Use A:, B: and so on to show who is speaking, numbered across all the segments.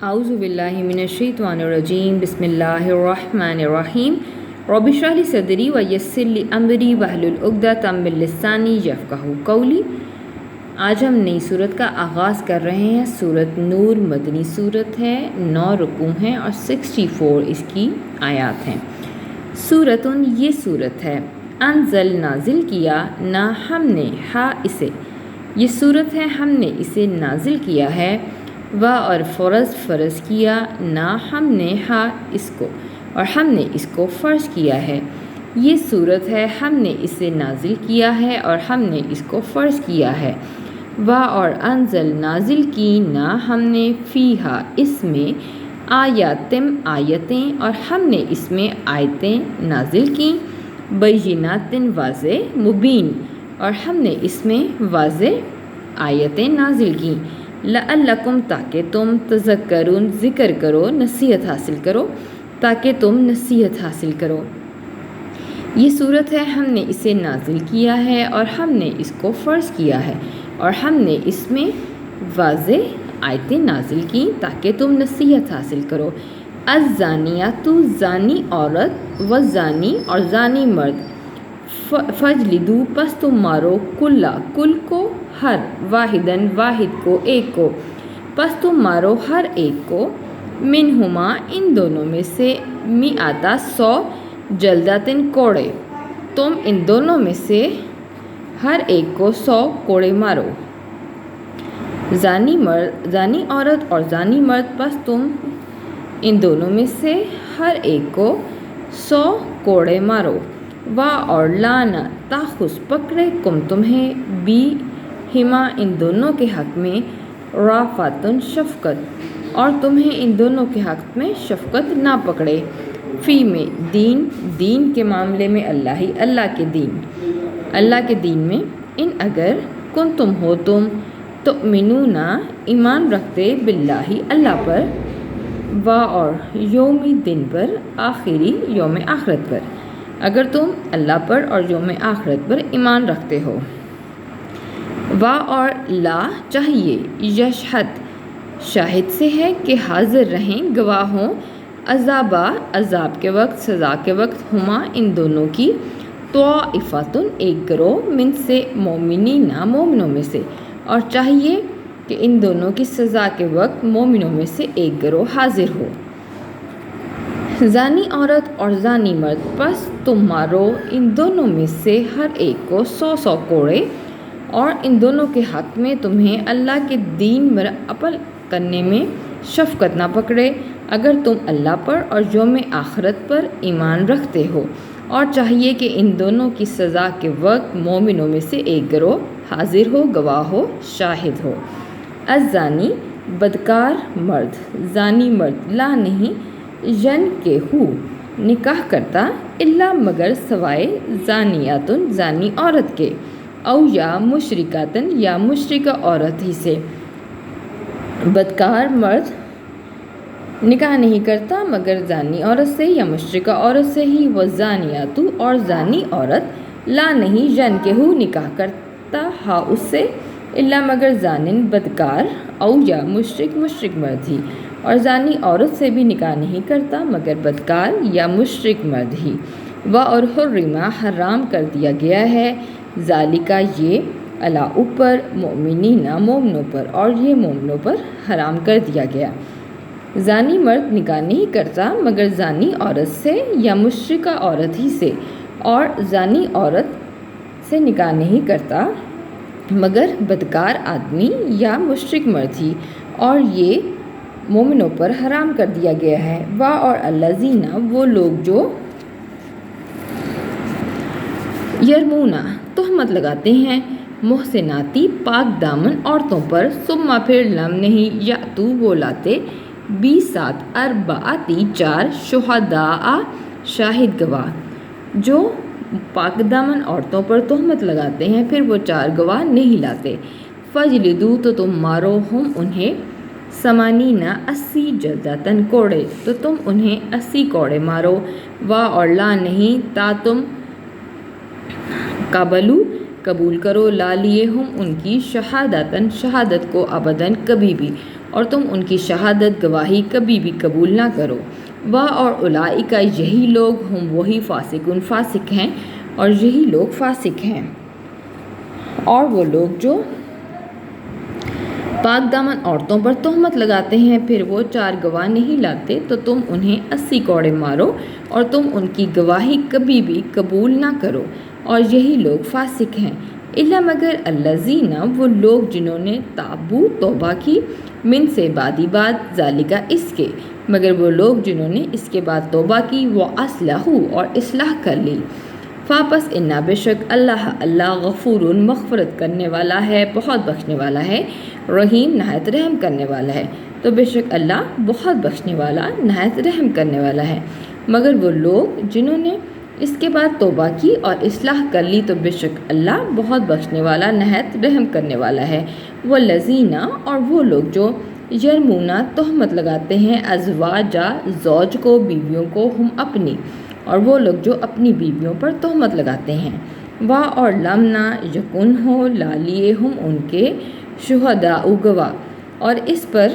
A: اعوذ باللہ من الشیطان الرجیم بسم اللہ الرحمن الرحیم رب اشرح لی صدری ویسر لی امری واحلل عقدۃ من لسانی یفقہوا قولی۔ آج ہم نئی صورت کا آغاز کر رہے ہیں۔ صورت نور مدنی صورت ہے، 9 رکوع ہیں اور 64 اس کی آیات ہیں۔ سورتن یہ صورت ہے، انزل نازل کیا، نہ ہم نے ہا اسے، یہ صورت ہے ہم نے اسے نازل کیا ہے، و اور فرض کیا، نہ ہم نے ہا اس کو اور ہم نے اس کو فرض کیا ہے۔ یہ صورت ہے ہم نے اسے نازل کیا ہے اور ہم نے اس کو فرض کیا ہے۔ و اور انزل نازل کی، نہ ہم نے فیہا اس میں، آیتیں اور ہم نے اس میں آیتیں نازل کیں، بینات واضح، مبین اور ہم نے اس میں واضح آیتیں نازل کیں، لعلکم تاکہ تم تذکرون ذکر کرو، نصیحت حاصل کرو، تاکہ تم نصیحت حاصل کرو۔ یہ صورت ہے ہم نے اسے نازل کیا ہے اور ہم نے اس کو فرض کیا ہے اور ہم نے اس میں واضح آیتیں نازل کی تاکہ تم نصیحت حاصل کرو۔ الزانیات، زانی عورت، والزانی اور زانی مرد، فجلدو پس تم مارو، کل کو، ہر، واحدن واحد کو، ایک کو، پس تم مارو ہر ایک کو، منہما ان دونوں میں سے، میعتا 100، جلدتن کوڑے، تم ان دونوں میں سے ہر ایک کو 100 کوڑے مارو۔ زانی عورت اور زانی مرد، پس تم ان دونوں میں سے ہر ایک کو 100 کوڑے مارو۔ وا اور لانا تاخذ پکڑے، کم تمہیں، بی ہما ان دونوں کے حق میں، رافاتن شفقت اور تمہیں ان دونوں کے حق میں شفقت نہ پکڑے، فی میں دین کے معاملے میں، اللہ کے دین میں، ان اگر کن تم ہو تم تؤمنون ایمان رکھتے، باللہ اللہ پر، و اور یوم دن پر، آخری یوم آخرت پر، اگر تم اللہ پر اور یوم آخرت پر ایمان رکھتے ہو۔ و اور لا چاہیے، یشہد شاہد سے ہے کہ حاضر رہیں، گواہ ہوں، عذاب کے وقت، سزا کے وقت، ہما ان دونوں کی، طائفتن ایک گروہ، من سے مومنین مومنوں میں سے، اور چاہیے کہ ان دونوں کی سزا کے وقت مومنوں میں سے ایک گروہ حاضر ہو۔ زانی عورت اور زانی مرد، پس تم مارو ان دونوں میں سے ہر ایک کو 100 کوڑے، اور ان دونوں کے حق میں تمہیں اللہ کے دین پر عمل کرنے میں شفقت نہ پکڑے، اگر تم اللہ پر اور یوم آخرت پر ایمان رکھتے ہو، اور چاہیے کہ ان دونوں کی سزا کے وقت مومنوں میں سے ایک گروہ حاضر ہو، گواہ ہو، شاہد ہو۔ الزانی بدکار مرد، زانی مرد، لا نہیں، ین کے ہو نکاح کرتا، الا مگر سوائے، زانیاتن زانی عورت کے، او یا مشرکاتن یا مشرکہ عورت ہی سے۔ بدکار مرد نکاح نہیں کرتا مگر زانی عورت سے یا مشرکہ عورت سے ہی، والزانیات اور زانی عورت، لا نہیں، ین کے ہو نکاح کرتا، ہا اس سے، الا مگر زانن بدکار، او یا مشرک مرد ہی، اور زانی عورت سے بھی نکاح نہیں کرتا مگر بدکار یا مشرک مرد ہی۔ و اور حرمہ حرام کر دیا گیا ہے، ذالکہ یہ، علی اوپر، مؤمنین مومنوں پر، اور یہ مومنوں پر حرام کر دیا گیا۔ زانی مرد نکاح نہیں کرتا مگر زانی عورت سے یا مشرکہ عورت ہی سے، اور زانی عورت سے نکاح نہیں کرتا مگر بدکار آدمی یا مشرک مرد ہی، اور یہ مومنوں پر حرام کر دیا گیا ہے۔ و اور الذین وہ لوگ جو، یرمونا تہمت لگاتے ہیں، محسناتی پاک دامن عورتوں پر، ثم پھر لم نہیں، یاتو وہ لاتے، 4 شہداء شاہد گواہ، جو پاک دامن عورتوں پر تہمت لگاتے ہیں پھر وہ 4 گواہ نہیں لاتے، فجلدو تو تم مارو، ہم انہیں، 80 جلدتن کوڑے، تو تم انہیں 80 کوڑے مارو۔ و اور لا نہیں، تا تم قبول کرو، لا لیے، ہم ان کی، شہادتن شہادت کو، ابداً کبھی بھی، اور تم ان کی شہادت گواہی کبھی بھی قبول نہ کرو۔ وہ اور اولئک یہی لوگ ہم وہی فاسقون فاسق ہیں اور یہی لوگ فاسق ہیں۔ اور وہ لوگ جو پاک دامن عورتوں پر تہمت لگاتے ہیں پھر وہ 4 گواہ نہیں لاتے تو تم انہیں 80 کوڑے مارو اور تم ان کی گواہی کبھی بھی قبول نہ کرو، اور یہی لوگ فاسق ہیں۔ الا مگر الذین، وہ لوگ جنہوں نے تابو توبہ کی، من سے بعد ذالک، اس کے، مگر وہ لوگ جنہوں نے اس کے بعد توبہ کی، وہ اصلحوا، اور اصلاح کر لی، فاپس انا، بے شک اللہ غفور، مغفرت کرنے والا ہے، بہت بخشنے والا ہے، رحیم، نہایت رحم کرنے والا ہے۔ تو بے شک اللہ بہت بخشنے والا، نہایت رحم کرنے والا ہے۔ مگر وہ لوگ جنہوں نے اس کے بعد توبہ کی اور اصلاح کر لی تو بے شک اللہ بہت بخشنے والا، نہایت رحم کرنے والا ہے۔ والذین، اور وہ لوگ جو یرمونا تہمت لگاتے ہیں، ازواجا، زوج کو، بیویوں کو، ہم اپنی، اور وہ لوگ جو اپنی بیویوں پر تہمت لگاتے ہیں، وا اور لمنا یکن، ہو لا لیے ہم ان کے، شہداء، گواہ، اور اس پر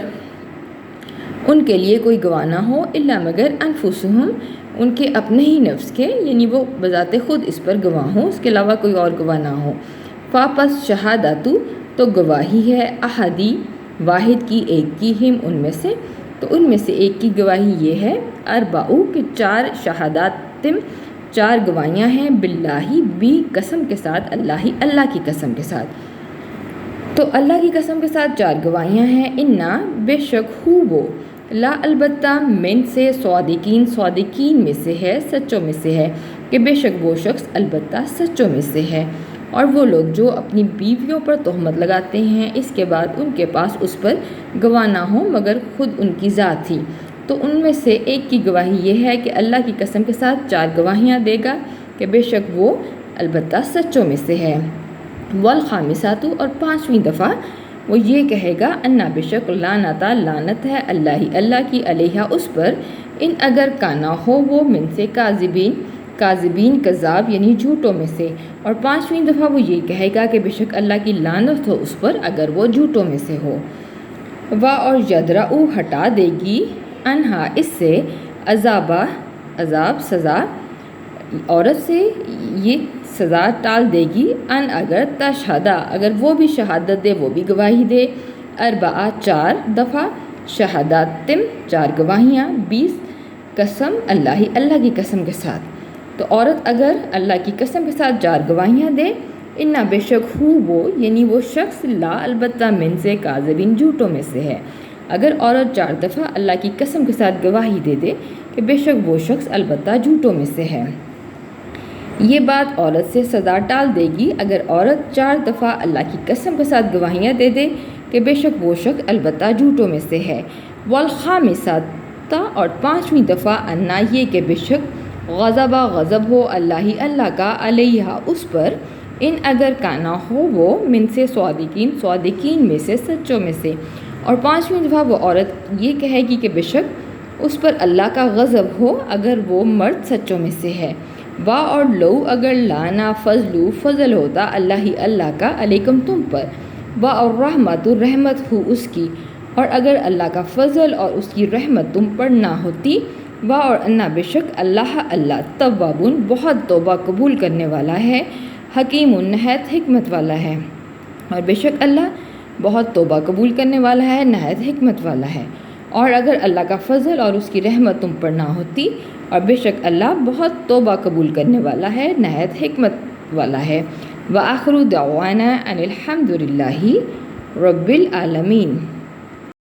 A: ان کے لیے کوئی گواہ نہ ہو، الا مگر انفسہم، ان کے اپنے ہی نفس کے، یعنی وہ بذات خود اس پر گواہ ہوں، اس کے علاوہ کوئی اور گواہ نہ ہو۔ فاپس شہادتو، تو گواہی ہے، احدی، واحد کی، ایک کی، ہم، ان میں سے، تو ان میں سے ایک کی گواہی یہ ہے، اربعو، کہ 4 شہادات، 4 گواہیاں ہیں، باللہ، بھی قسم کے ساتھ، اللہ کی قسم کے ساتھ، تو اللہ کی قسم کے ساتھ 4 گواہیاں ہیں، انا، بے شک، ہو وہ، لا، البتہ، من سے، صادقین میں سے ہے، سچوں میں سے ہے، کہ بے شک وہ شخص البتہ سچوں میں سے ہے۔ اور وہ لوگ جو اپنی بیویوں پر تہمت لگاتے ہیں اس کے بعد ان کے پاس اس پر گواہ نہ ہوں مگر خود ان کی ذات ہی، تو ان میں سے ایک کی گواہی یہ ہے کہ اللہ کی قسم کے ساتھ 4 گواہیاں دے گا کہ بے شک وہ البتہ سچوں میں سے ہے۔ والخامسات، اور 5ویں دفعہ وہ یہ کہے گا، انا، بے شک، لعنتا، لعنت ہے، اللہ کی، علیہا، اس پر، ان اگر کانا ہو وہ، من سے، کاذبین، کذاب، یعنی جھوٹوں میں سے، اور 5ویں دفعہ وہ یہ کہے گا کہ بے شک اللہ کی لعنت ہو اس پر اگر وہ جھوٹوں میں سے ہو۔ اور یدرؤ، ہٹا دے گی، انہا، اس سے، عذاب، سزا، عورت سے یہ سزا ٹال دے گی، ان اگر تشہدا، اگر وہ بھی شہادت دے، وہ بھی گواہی دے، 4 دفعہ، شہادات، 4 گواہیاں، 20 قسم، اللہ کی قسم کے ساتھ، تو عورت اگر اللہ کی قسم کے ساتھ 4 گواہیاں دے، انا، بے شک، ہو وہ، یعنی وہ شخص، لا، البتہ، من سے، کاذبین، جھوٹوں میں سے ہے۔ اگر عورت 4 دفعہ اللہ کی قسم کے ساتھ گواہی دے دے کہ بے شک وہ شخص البتہ جھوٹوں میں سے ہے، یہ بات عورت سے سزا ٹال دے گی اگر عورت 4 دفعہ اللہ کی قسم کے ساتھ گواہیاں دے دے کہ بے شک وہ شخص البتہ جھوٹوں میں سے ہے۔ والخامسات، اور 5ویں دفعہ، انا، یہ کہ بے شک غضب ہو، اللہ کا، علیہا، اس پر، ان اگر کانا ہو وہ، من سے، صادقین میں سے، سچوں میں سے، اور 5ویں دفعہ وہ عورت یہ کہے گی کہ بے شک اس پر اللہ کا غضب ہو اگر وہ مرد سچوں میں سے ہے۔ اور لو، اگر لانا، فضل ہوتا، اللہ کا، علیکم، تم پر، اور رحمت، رحمت ہو اس کی، اور اگر اللہ کا فضل اور اس کی رحمت تم پر نہ ہوتی، اور انا، بے شک اللہ توابون، بہت توبہ قبول کرنے والا ہے، حکیم، نہایت حکمت والا ہے، اور بے شک اللہ بہت توبہ قبول کرنے والا ہے، نہایت حکمت والا ہے۔ اور اگر اللہ کا فضل اور اس کی رحمت تم پر نہ ہوتی، اور بے شک اللہ بہت توبہ قبول کرنے والا ہے، نہایت حکمت والا ہے۔ وآخر دعوانا ان الحمد للہ رب العالمین۔